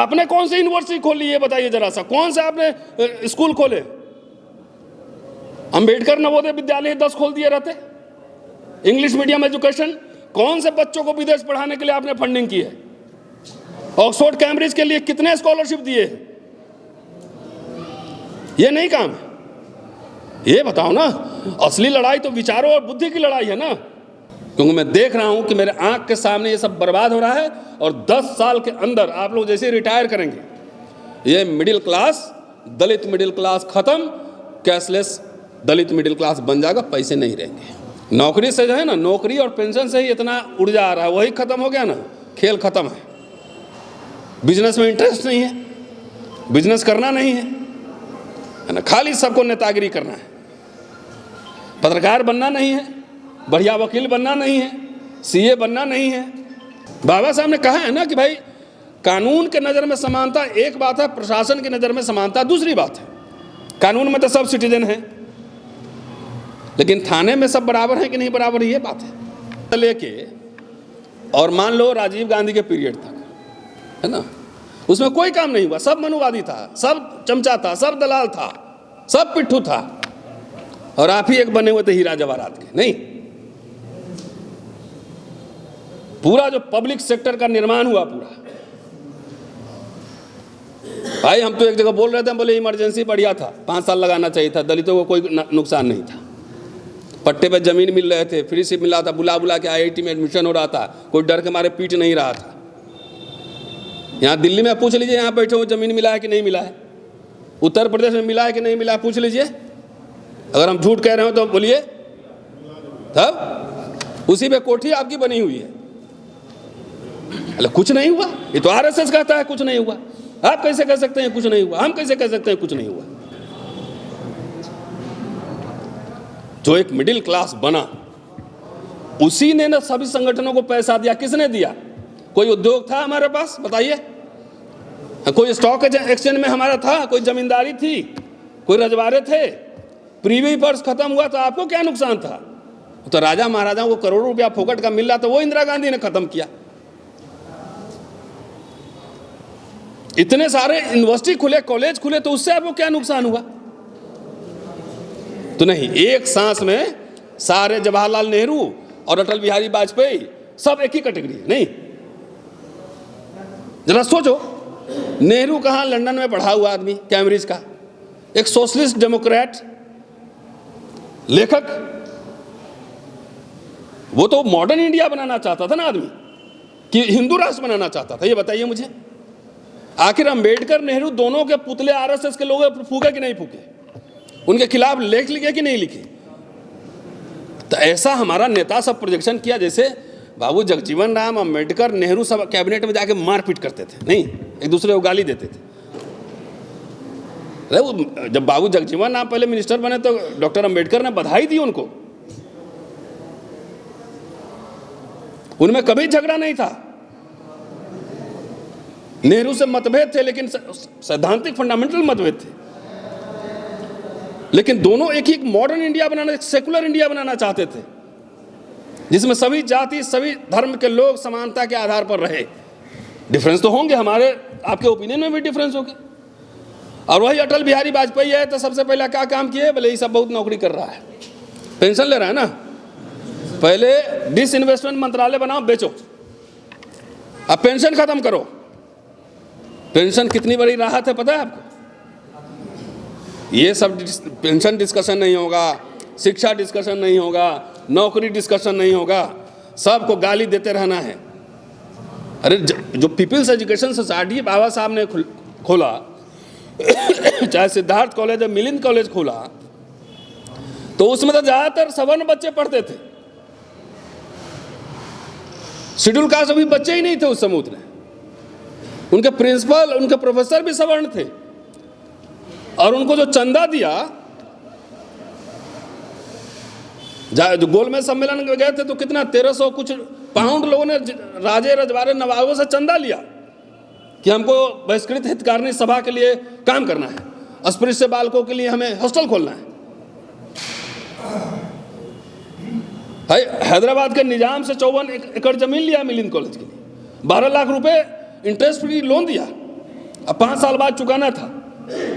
आपने कौन सी यूनिवर्सिटी खोली ये बताइए जरा सा, कौन से आपने स्कूल खोले? अंबेडकर नवोदय विद्यालय 10 खोल दिए रहते। इंग्लिश मीडियम एजुकेशन, कौन से बच्चों को विदेश पढ़ाने के लिए आपने फंडिंग की है? ऑक्सफोर्ड कैम्ब्रिज के लिए कितने स्कॉलरशिप दिए? ये नहीं काम है। ये बताओ ना, असली लड़ाई तो विचारों और बुद्धि की लड़ाई है ना। क्योंकि मैं देख रहा हूं कि मेरे आंख के सामने ये सब बर्बाद हो रहा है, और 10 साल के अंदर आप लोग जैसे रिटायर करेंगे, ये मिडिल क्लास, दलित मिडिल क्लास खत्म, कैशलेस दलित मिडिल क्लास बन जाएगा, पैसे नहीं रहेंगे। नौकरी से जो है ना, नौकरी और पेंशन से ही इतना ऊर्जा आ रहा है, वही खत्म हो गया ना, खेल खत्म है। बिजनेस में इंटरेस्ट नहीं है, बिजनेस करना नहीं है ना, खाली सबको नेतागिरी करना है। पत्रकार बनना नहीं है, बढ़िया वकील बनना नहीं है, सीए बनना नहीं है। बाबा साहब ने कहा है ना कि भाई कानून के नज़र में समानता एक बात है, प्रशासन की नज़र में समानता दूसरी बात है। कानून में तो सब सिटीजन हैं, लेकिन थाने में सब बराबर हैं कि नहीं बराबर, ये बात है। लेके और मान लो राजीव गांधी के पीरियड तक, है ना, उसमें कोई काम नहीं हुआ, सब मनुवादी था, सब चमचा था, सब दलाल था, सब पिट्ठू था, और आप ही एक बने हुए थे हीरा जवाहरात के। नहीं, पूरा जो पब्लिक सेक्टर का निर्माण हुआ पूरा, भाई हम तो एक जगह बोल रहे थे, हम बोले इमरजेंसी बढ़िया था, 5 साल लगाना चाहिए था, दलितों को कोई नुकसान नहीं था, पट्टे पे जमीन मिल रहे थे, फ्री से मिला था, बुला बुला के IIT में एडमिशन हो रहा था, कोई डर के मारे पीट नहीं रहा था। यहाँ दिल्ली में पूछ लीजिए, यहाँ बैठे हो जमीन मिला है कि नहीं मिला है, उत्तर प्रदेश में मिला है कि नहीं मिला है, पूछ लीजिए। अगर हम झूठ कह रहे हो तो बोलिए, तब उसी पे कोठी आपकी बनी हुई है। अरे कुछ नहीं हुआ, ये तो RSS कहता है कुछ नहीं हुआ, आप कैसे कह सकते हैं कुछ नहीं हुआ? हम कैसे कह सकते हैं कुछ नहीं हुआ? जो एक मिडिल क्लास बना, उसी ने ना सभी संगठनों को पैसा दिया। किसने दिया? कोई उद्योग था हमारे पास, बताइए? कोई स्टॉक एक्सचेंज में हमारा था? कोई जमींदारी थी? कोई रजवाड़े थे? प्रीवी पर्स खत्म हुआ तो आपको क्या नुकसान था? तो राजा महाराजाओं को करोड़ों रुपया फोकट का मिल रहा था, वो इंदिरा गांधी ने खत्म किया। इतने सारे यूनिवर्सिटी खुले, कॉलेज खुले, तो उससे आपको क्या नुकसान हुआ? तो नहीं, एक सांस में सारे जवाहरलाल नेहरू और अटल बिहारी वाजपेयी सब एक ही कैटेगरी है। नहीं, जरा सोचो, नेहरू कहाँ? लंदन में पढ़ा हुआ आदमी, कैम्ब्रिज का, एक सोशलिस्ट डेमोक्रेट लेखक, वो तो मॉडर्न इंडिया बनाना चाहता था ना आदमी, कि हिंदू राष्ट्र बनाना चाहता था। ये बताइए मुझे, आखिर अंबेडकर नेहरू दोनों के पुतले RSS के लोग फूके कि नहीं फूके? उनके खिलाफ लेख लिखे कि नहीं लिखे? तो ऐसा हमारा नेता सब प्रोजेक्शन किया जैसे बाबू जगजीवन राम, अंबेडकर, नेहरू सब कैबिनेट में जाके मारपीट करते थे, नहीं, एक दूसरे को गाली देते थे। अरे जब बाबू जगजीवन राम पहले मिनिस्टर बने तो डॉक्टर अंबेडकर ने बधाई दी उनको, उनमें कभी झगड़ा नहीं था। नेहरू से मतभेद थे, लेकिन सैद्धांतिक फंडामेंटल मतभेद थे, लेकिन दोनों एक ही मॉडर्न इंडिया बनाना, एक सेकुलर इंडिया बनाना चाहते थे, जिसमें सभी जाति, सभी धर्म के लोग समानता के आधार पर रहे। डिफरेंस तो होंगे, हमारे आपके ओपिनियन में भी डिफरेंस होंगे। और वही अटल बिहारी वाजपेयी है तो सबसे पहले क्या काम किए? बोले ये सब बहुत नौकरी कर रहा है, पेंशन ले रहा है ना, पहले डिसइन्वेस्टमेंट मंत्रालय बनाओ, बेचो, अब पेंशन खत्म करो। पेंशन कितनी बड़ी राहत है पता है आपको? ये सब पेंशन डिस्कशन नहीं होगा, शिक्षा डिस्कशन नहीं होगा, नौकरी डिस्कशन नहीं होगा, सबको गाली देते रहना है। अरे जो पीपल्स एजुकेशन सोसाइटी बाबा साहब ने खोला, चाहे सिद्धार्थ कॉलेज या मिलिंद कॉलेज खोला, तो उसमें तो ज्यादातर सवर्ण बच्चे पढ़ते थे, शेड्यूल कास्ट अभी बच्चे ही नहीं थे उस समय उतने। उनके प्रिंसिपल, उनके प्रोफेसर भी सवर्ण थे, और उनको जो चंदा दिया, जो गोलमेज सम्मेलन में गए थे तो कितना 1300 कुछ पाउंड लोगों ने राजे रजवाड़े नवाबों से चंदा लिया कि हमको बहिष्कृत हितकारिणी सभा के लिए काम करना है, अस्पृश्य बालकों के लिए हमें हॉस्टल खोलना है। हैदराबाद के निजाम से 54 एकड़ जमीन लिया मिलिंद कॉलेज के लिए, 12 लाख रुपए इंटरेस्ट फ्री लोन दिया, अब 5 साल बाद चुकाना था,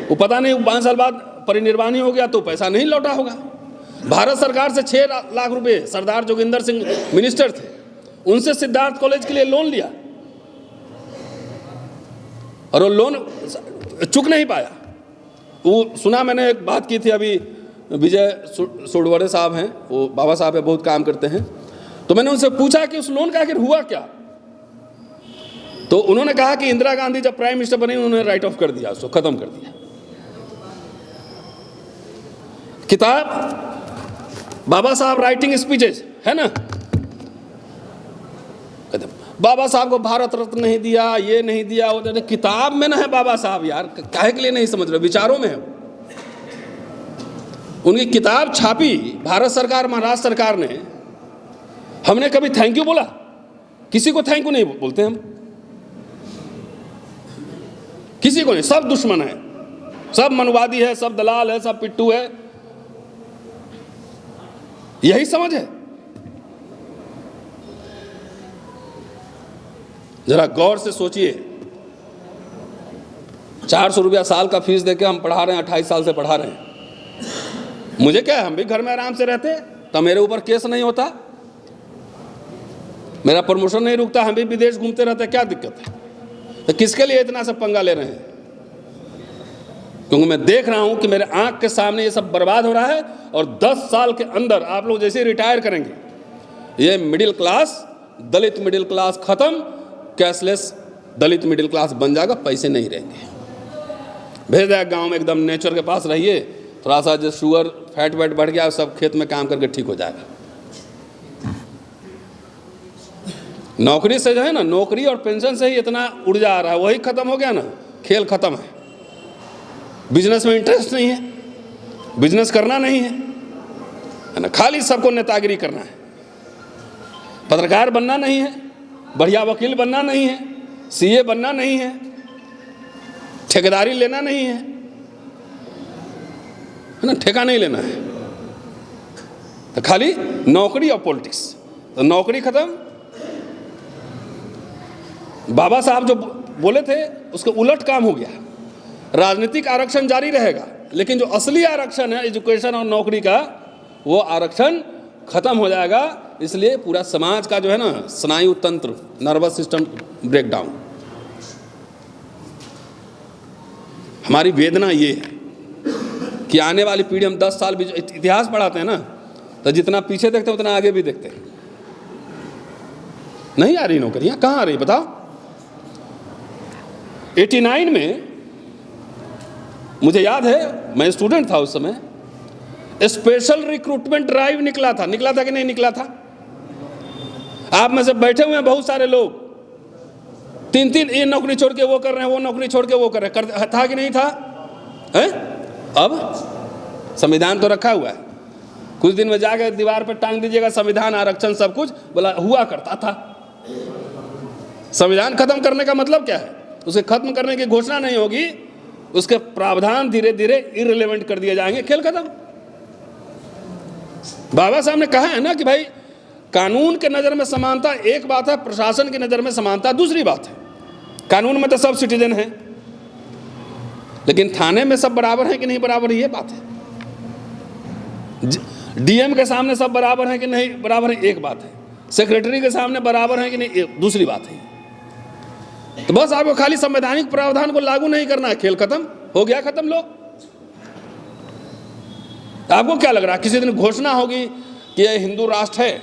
वो पता नहीं 5 साल बाद परिनिर्वाणी हो गया तो पैसा नहीं लौटा होगा। भारत सरकार से 6 लाख रुपए सरदार जोगिंदर सिंह मिनिस्टर थे, उनसे सिद्धार्थ कॉलेज के लिए लोन लिया और वो लोन चुक नहीं पाया। वो सुना, मैंने एक बात की थी अभी, विजय सोडवरे साहब हैं, वो बाबा साहब है, बहुत काम करते हैं, तो मैंने उनसे पूछा कि उस लोन का आखिर हुआ क्या। तो उन्होंने कहा कि इंदिरा गांधी जब प्राइम मिनिस्टर बने उन्होंने राइट ऑफ कर दिया, उसको खत्म कर दिया। किताब बाबा साहब राइटिंग स्पीचेज है ना, बाबा साहब को भारत रत्न नहीं दिया, ये नहीं दिया, वो किताब में ना है बाबा साहब, यार काहे के लिए नहीं समझ रहे, विचारों में है। उनकी किताब छापी भारत सरकार, महाराष्ट्र सरकार ने, हमने कभी थैंक यू बोला? किसी को थैंक यू नहीं बोलते हम, किसी को नहीं, सब दुश्मन है, सब मनवादी है, सब दलाल है, सब पिट्टू है, यही समझ है। जरा गौर से सोचिए, 400 रुपया साल का फीस देके हम पढ़ा रहे हैं, 28 साल से पढ़ा रहे हैं। मुझे क्या है, हम भी घर में आराम से रहते, तो मेरे ऊपर केस नहीं होता, मेरा प्रमोशन नहीं रुकता, हम भी विदेश घूमते रहते, क्या दिक्कत है? तो किसके लिए इतना सब पंगा ले रहे हैं? क्योंकि मैं देख रहा हूं कि मेरे आंख के सामने ये सब बर्बाद हो रहा है, और 10 साल के अंदर आप लोग जैसे रिटायर करेंगे, ये मिडिल क्लास, दलित मिडिल क्लास खत्म, कैशलेस दलित मिडिल क्लास बन जाएगा, पैसे नहीं रहेंगे। भेज देगा गाँव में, एकदम नेचर के पास रहिए, थोड़ा सा जो शुगर फैट वैट बढ़ गया सब खेत में काम करके ठीक हो जाएगा। नौकरी से जो है ना, नौकरी और पेंशन से ही इतना ऊर्जा आ रहा है, वही खत्म हो गया ना, खेल खत्म है। बिजनेस में इंटरेस्ट नहीं है, बिजनेस करना नहीं है ना, खाली सबको नेतागिरी करना है, पत्रकार बनना नहीं है, बढ़िया वकील बनना नहीं है, सीए बनना नहीं है, ठेकेदारी लेना नहीं है ना, ठेका नहीं लेना है, तो खाली नौकरी और पॉलिटिक्स। तो नौकरी खत्म, बाबा साहब जो बोले थे उसके उलट काम हो गया। राजनीतिक आरक्षण जारी रहेगा, लेकिन जो असली आरक्षण है एजुकेशन और नौकरी का, वो आरक्षण खत्म हो जाएगा। इसलिए पूरा समाज का जो है ना स्नायु तंत्र, नर्वस सिस्टम ब्रेक डाउन। हमारी वेदना ये है कि आने वाली पीढ़ी, हम 10 साल भी इतिहास पढ़ाते हैं ना, तो जितना पीछे देखते हैं उतना आगे भी देखते हैं। नहीं आ रही नौकरियां, कहाँ आ रही बताओ? 89 में मुझे याद है, मैं स्टूडेंट था उस समय, स्पेशल रिक्रूटमेंट ड्राइव निकला था कि नहीं निकला था? आप में से बैठे हुए हैं बहुत सारे लोग, 3-3 ये नौकरी छोड़ के वो कर रहे हैं, वो नौकरी छोड़ के वो कर रहे हैं, था कि नहीं था? है? अब संविधान तो रखा हुआ है, कुछ दिन में जाकर दीवार पर टांग दीजिएगा संविधान, आरक्षण, सब कुछ बोला हुआ करता था। संविधान खत्म करने का मतलब क्या है? उसे खत्म करने की घोषणा नहीं होगी, उसके प्रावधान धीरे धीरे इररिलेवेंट कर दिए जाएंगे, खेल खत्म। बाबा साहब ने कहा है ना कि भाई कानून के नज़र में समानता एक बात है, प्रशासन की नज़र में समानता दूसरी बात है। कानून में तो सब सिटीजन हैं, लेकिन थाने में सब बराबर हैं कि नहीं बराबर, ये बात है। डीएम के सामने सब बराबर हैं कि नहीं बराबर है, एक बात है। सेक्रेटरी के सामने बराबर हैं कि नहीं, दूसरी बात है। तो बस आपको खाली संवैधानिक प्रावधान को लागू नहीं करना है, खेल खत्म हो गया, खत्म। लोग आपको क्या लग रहा है किसी दिन घोषणा होगी कि यह हिंदू राष्ट्र है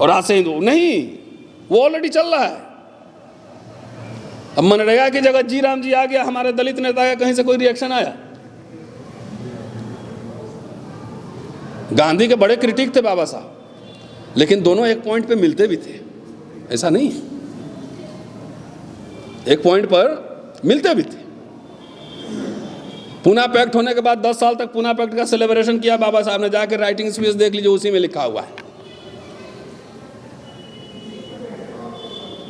और आज से हिंदू नहीं, वो ऑलरेडी चल रहा है। अब मनरेगा की जगह जी राम जी आ गया, हमारे दलित नेता का कहीं से कोई रिएक्शन आया? गांधी के बड़े क्रिटिक थे बाबा साहब, लेकिन दोनों एक पॉइंट पे मिलते भी थे, ऐसा नहीं, एक पॉइंट पर मिलते भी थे। पूना पैक्ट होने के बाद 10 साल तक पूना पैक्ट का सेलिब्रेशन किया बाबा साहब ने, जाकर राइटिंग स्पीच देख लीजिए, उसी में लिखा हुआ है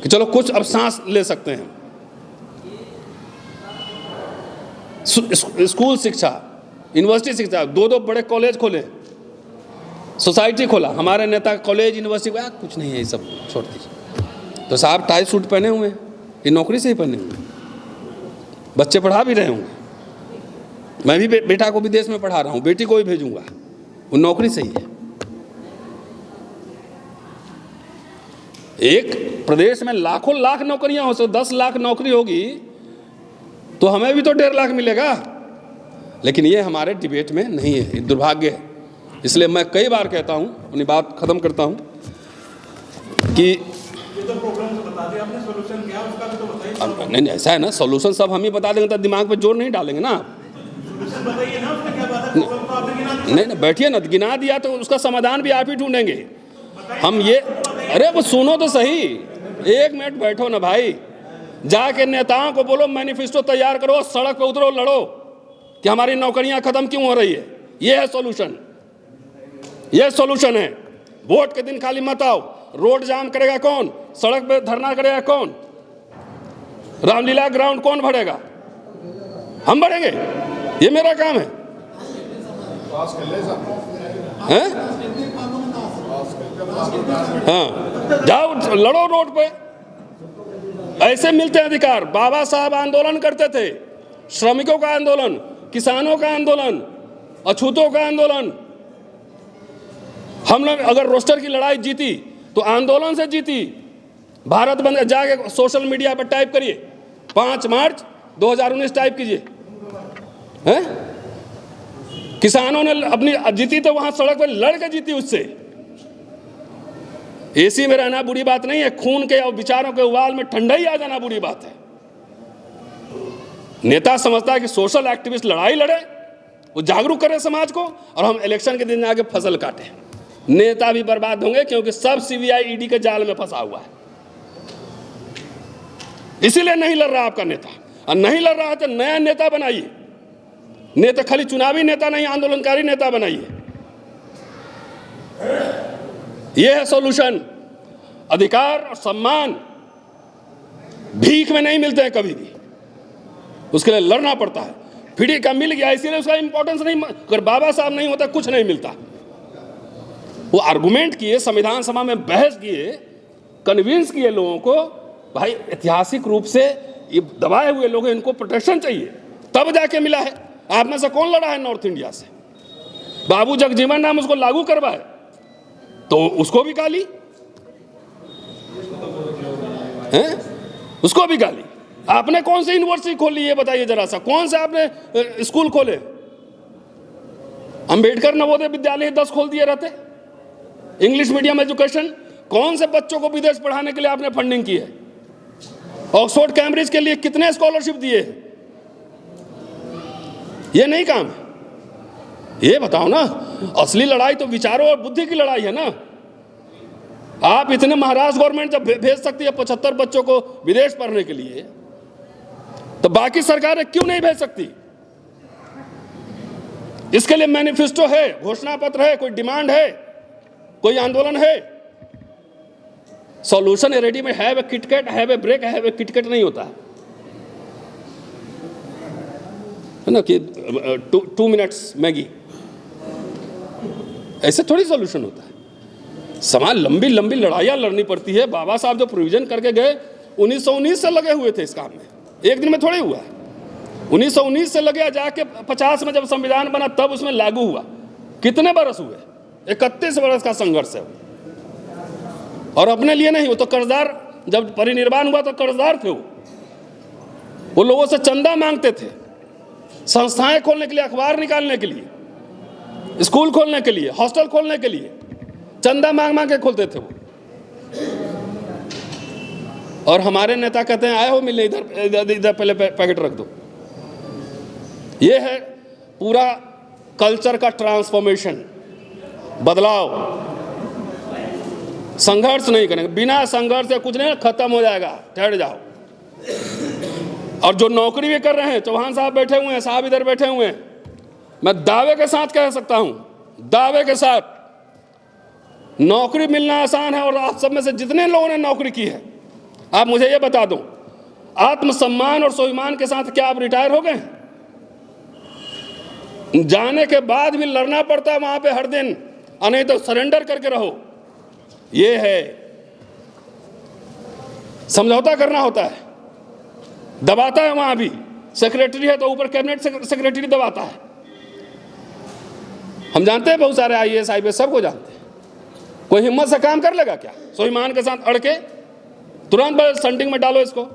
कि चलो कुछ अब सांस ले सकते हैं। स्कूल शिक्षा, यूनिवर्सिटी शिक्षा, 2 बड़े कॉलेज खोले, सोसाइटी खोला। हमारे नेता कॉलेज यूनिवर्सिटी को कुछ नहीं है, ये सब छोड़ दीजिए। तो साहब टाई सूट पहने हुए हैं, ये नौकरी से ही पहने हुए, बच्चे पढ़ा भी रहे होंगे, मैं भी बेटा को विदेश में पढ़ा रहा हूँ, बेटी को भी भेजूंगा, वो नौकरी सही है। एक प्रदेश में लाखों लाख नौकरियां हो, तो 10 लाख नौकरी होगी तो हमें भी तो 1.5 लाख मिलेगा, लेकिन ये हमारे डिबेट में नहीं है, ये दुर्भाग्य है। इसलिए मैं कई बार कहता हूं, अपनी बात खत्म करता हूं कि ये तो प्रॉब्लम तो बता दिया आपने, सॉल्यूशन क्या है उसका भी तो बताइए। नहीं ऐसा है ना, सॉल्यूशन सब हम ही बता देंगे तो दिमाग पे जोर नहीं डालेंगे ना। सॉल्यूशन बताइए ना, उसमें क्या बात है, प्रॉब्लम तो आपने गिना दी। नहीं बैठिए ना, गिना दिया तो उसका समाधान भी आप ही ढूंढेंगे। हम ये, अरे वो सुनो तो सही, 1 मिनट बैठो ना भाई, जाके नेताओं को बोलो मैनिफेस्टो तैयार करो, सड़क पे उतरो, लड़ो कि हमारी नौकरियां खत्म क्यों हो रही है। ये है सॉल्यूशन, ये सॉल्यूशन है। वोट के दिन खाली मत आओ, रोड जाम करेगा कौन, सड़क पे धरना करेगा कौन, रामलीला ग्राउंड कौन भरेगा, हम भरेंगे, ये मेरा काम है। हाँ, जाओ लड़ो रोड पे, ऐसे मिलते हैं अधिकार। बाबा साहब आंदोलन करते थे, श्रमिकों का आंदोलन, किसानों का आंदोलन, अछूतों का आंदोलन। हम लोग अगर रोस्टर की लड़ाई जीती तो आंदोलन से जीती। भारत बंद, जाके सोशल मीडिया पर टाइप करिए 5 मार्च 2019 टाइप कीजिए, हैं? किसानों ने अपनी जीती तो वहां सड़क पर लड़ के जीती उससे। एसी में रहना बुरी बात नहीं है, खून के और विचारों के उबाल में ठंडाई आ जाना बुरी बात है। नेता समझता है कि सोशल एक्टिविस्ट लड़ाई लड़े, वो जागरूक करे समाज को, और हम इलेक्शन के दिन आके फसल काटे। नेता भी बर्बाद होंगे क्योंकि सब सीबीआई ईडी के जाल में फंसा हुआ है। इसीलिए नहीं लड़ रहा आपका नेता, और नहीं लड़ रहा है तो नया नेता बनाइए। नेता खाली चुनावी नेता नहीं, आंदोलनकारी नेता बनाइए। यह है सॉल्यूशन। अधिकार और सम्मान भीख में नहीं मिलते हैं कभी भी, उसके लिए लड़ना पड़ता है। फ्री का मिल गया इसीलिए उसका इंपॉर्टेंस नहीं, अगर बाबा साहब नहीं होता कुछ नहीं मिलता। वो आर्गुमेंट किए, संविधान सभा में बहस किए, कन्विंस किए लोगों को, भाई ऐतिहासिक रूप से ये दबाए हुए लोग हैं, इनको प्रोटेक्शन चाहिए, तब जाके मिला है। आप में से कौन लड़ा है नॉर्थ इंडिया से? बाबू जगजीवन राम उसको लागू करवाए तो उसको भी गाली हैं, उसको भी गाली। आपने कौन सी यूनिवर्सिटी खोली ये बताइए जरा सा, कौन से आपने स्कूल खोले? अंबेडकर नवोदय विद्यालय 10 खोल दिए रहते। इंग्लिश मीडियम एजुकेशन, कौन से बच्चों को विदेश पढ़ाने के लिए आपने फंडिंग की है? ऑक्सफोर्ड कैम्ब्रिज के लिए कितने स्कॉलरशिप दिए? ये नहीं काम है। ये बताओ ना, असली लड़ाई तो विचारों और बुद्धि की लड़ाई है ना। आप इतने, महाराष्ट्र गवर्नमेंट जब भेज सकती है 75 बच्चों को विदेश पढ़ने के लिए, तो बाकी सरकारें क्यों नहीं भेज सकती? इसके लिए मैनिफेस्टो है, घोषणा पत्र है, कोई डिमांड है, कोई आंदोलन है। सॉल्यूशन रेडी में have a KitKat, have a break, have a KitKat नहीं होता है ना कि 2 मिनट्स मैगी, ऐसे थोड़ी सॉल्यूशन होता है। समाज लंबी लंबी लड़ाइयां लड़नी पड़ती है। बाबा साहब जो प्रोविजन करके गए 1919 से लगे हुए थे इस काम में, एक दिन में थोड़ी हुआ है। 1919 से लगे, जाके 50 में जब संविधान बना तब उसमें लागू हुआ। कितने बरस हुए? 31 बरस का संघर्ष है। और अपने लिए नहीं, वो तो कर्जदार, जब परिनिर्वाण हुआ तो कर्जदार थे वो लोगों से चंदा मांगते थे, संस्थाएं खोलने के लिए, अखबार निकालने के लिए, स्कूल खोलने के लिए, हॉस्टल खोलने के लिए चंदा मांग मांग के खोलते थे वो। और हमारे नेता कहते हैं आए हो मिलने, इधर पहले पैकेट रख दो। ये है पूरा कल्चर का ट्रांसफॉर्मेशन, बदलाव। संघर्ष नहीं करेंगे, बिना संघर्ष से कुछ नहीं, खत्म हो जाएगा, ठहर जाओ। और जो नौकरी भी कर रहे हैं, चौहान साहब बैठे हुए हैं, साहब इधर बैठे हुए हैं, मैं दावे के साथ कह सकता हूं, दावे के साथ, नौकरी मिलना आसान है। और आप सब में से जितने लोगों ने नौकरी की है, आप मुझे ये बता दो, आत्मसम्मान और स्वाभिमान के साथ क्या आप रिटायर हो गए? जाने के बाद भी लड़ना पड़ता है वहां पे हर दिन, और नहीं तो सरेंडर करके रहो। ये है, समझौता करना होता है, दबाता है वहां भी, सेक्रेटरी है तो ऊपर कैबिनेट सेक्रेटरी दबाता है। हम जानते हैं, बहुत सारे IAS IPS सबको जानते हैं। कोई हिम्मत से काम कर लेगा क्या? स्वाभिमान के साथ अड़ के तुरंत संटिंग में डालो इसको,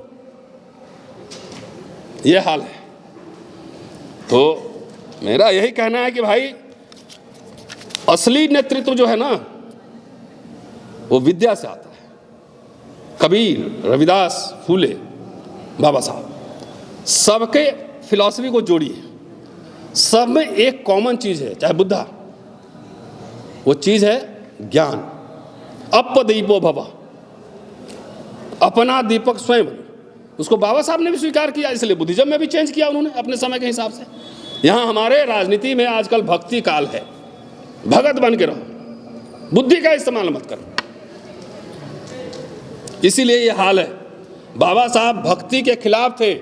ये हाल है। तो मेरा यही कहना है कि भाई असली नेतृत्व जो है ना, वो विद्या से आता है। कबीर, रविदास, फूले, बाबा साहब, सबके फिलॉसफी को जोड़िए, सब में एक कॉमन चीज है, चाहे बुद्धा, वो चीज है ज्ञान। अपदीपो भव, अपना दीपक स्वयं। उसको बाबा साहब ने भी स्वीकार किया, इसलिए बुद्धिज्म में भी चेंज किया उन्होंने अपने समय के हिसाब से। यहाँ हमारे राजनीति में आजकल भक्ति काल है, भगत बन के रहो, बुद्धि का इस्तेमाल मत करो। इसीलिए ये हाल है। बाबा साहब भक्ति के खिलाफ थे।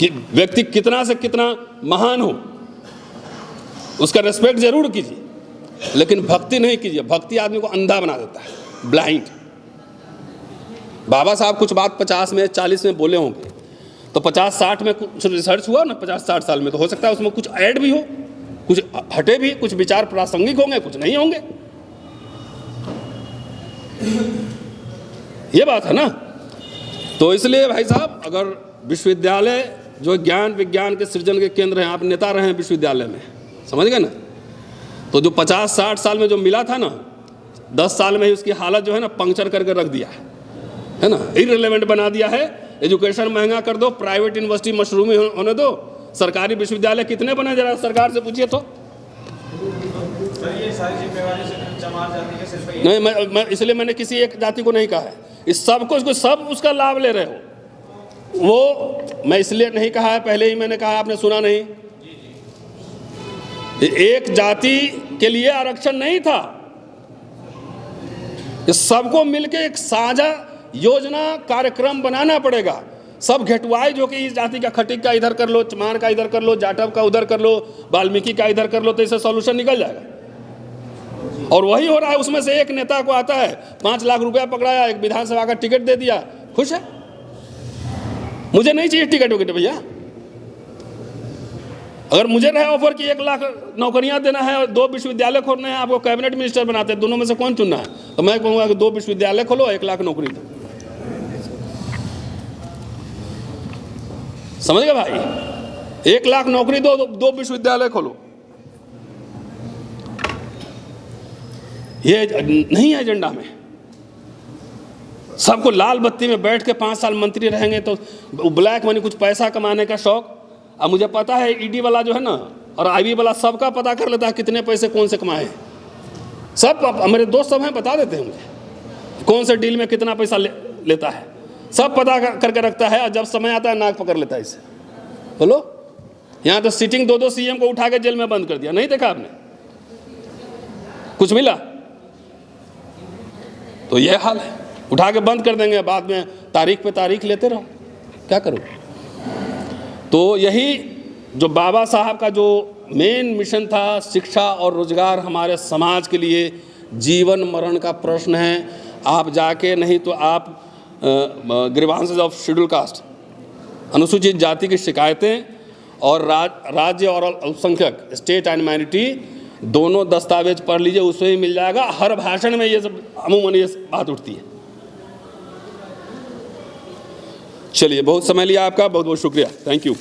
व्यक्ति कितना से कितना महान हो, उसका रेस्पेक्ट जरूर कीजिए, लेकिन भक्ति नहीं कीजिए। भक्ति आदमी को अंधा बना देता है, ब्लाइंड। बाबा साहब कुछ बात 50 में 40 में बोले होंगे, तो 50-60 में कुछ रिसर्च हुआ ना, 50-60 साल में, तो हो सकता है उसमें कुछ ऐड भी हो, कुछ हटे भी, कुछ विचार प्रासंगिक होंगे, कुछ नहीं होंगे। ये बात है ना। तो इसलिए भाई साहब, अगर विश्वविद्यालय जो ज्ञान विज्ञान के सृजन के केंद्र हैं, आप नेता रहे हैं विश्वविद्यालय में, समझ गए ना। तो जो 50-60 साल में जो मिला था ना, 10 साल में ही उसकी हालत जो है ना पंक्चर करके रख दिया है ना, इररिलेवेंट बना दिया है। एजुकेशन महंगा कर दो, प्राइवेट यूनिवर्सिटी मशरूमी होने दो, सरकारी विश्वविद्यालय कितने बने जरा सरकार से पूछिए तो। ये सारी जिम्मेवारी चमार जाति के सिर्फ नहीं, मैं इसलिए मैंने किसी एक जाति को नहीं कहा है, इस सबको सब उसका लाभ ले रहे हो। वो मैं इसलिए नहीं कहा है, पहले ही मैंने कहा, आपने सुना नहीं। एक जाति के लिए आरक्षण नहीं था, ये सबको मिलके एक साझा योजना कार्यक्रम बनाना पड़ेगा। सब घेटुआई जो कि इस जाति का खटिक का इधर कर लो, चमार का इधर कर लो, जाटव का उधर कर लो, वाल्मीकि का इधर कर लो, तो इससे सॉल्यूशन निकल जाएगा। और वही हो रहा है। उसमें से एक नेता को आता है 5 लाख रुपया पकड़ाया, एक विधानसभा का टिकट दे दिया, खुश है। मुझे नहीं चाहिए टिकट विकेट भैया। अगर मुझे रहे ऑफर कि 1 लाख नौकरियां देना है और 2 विश्वविद्यालय खोलने हैं, आपको कैबिनेट मिनिस्टर बनाते हैं, दोनों में से कौन चुनना है, तो मैं कहूँगा कि 2 विश्वविद्यालय खोलो, 1 लाख नौकरी दो। समझ गए भाई? 1 लाख नौकरी दो, 2 विश्वविद्यालय खोलो। ये नहीं है एजेंडा में। सबको लाल बत्ती में बैठ के 5 साल मंत्री रहेंगे तो ब्लैक मनी, कुछ पैसा कमाने का शौक। अब मुझे पता है ईडी वाला जो है ना और IB वाला सबका पता कर लेता है कितने पैसे कौन से कमाए। सब मेरे दोस्त सब हैं, बता देते हैं मुझे कौन से डील में कितना पैसा लेता है, सब पता करके रखता है। और जब समय आता है नाक पकड़ लेता है इसे। बोलो, यहाँ तो सिटिंग 2-2 CM को उठा के जेल में बंद कर दिया, नहीं देखा आपने? कुछ मिला? तो ये हाल है, उठा के बंद कर देंगे, बाद में तारीख पे तारीख लेते रहो, क्या करो। तो यही जो बाबा साहब का जो मेन मिशन था, शिक्षा और रोजगार हमारे समाज के लिए जीवन मरण का प्रश्न है। आप जाके, नहीं तो आप ग्रीवांसेस ऑफ शेड्यूल कास्ट, अनुसूचित जाति की शिकायतें और राज्य और अल्पसंख्यक, स्टेट एंड माइनॉरिटी, दोनों दस्तावेज पढ़ लीजिए, उसमें ही मिल जाएगा। हर भाषण में ये सब अमूमन ये बात उठती है। चलिए, बहुत समय लिया आपका, बहुत बहुत शुक्रिया, थैंक यू।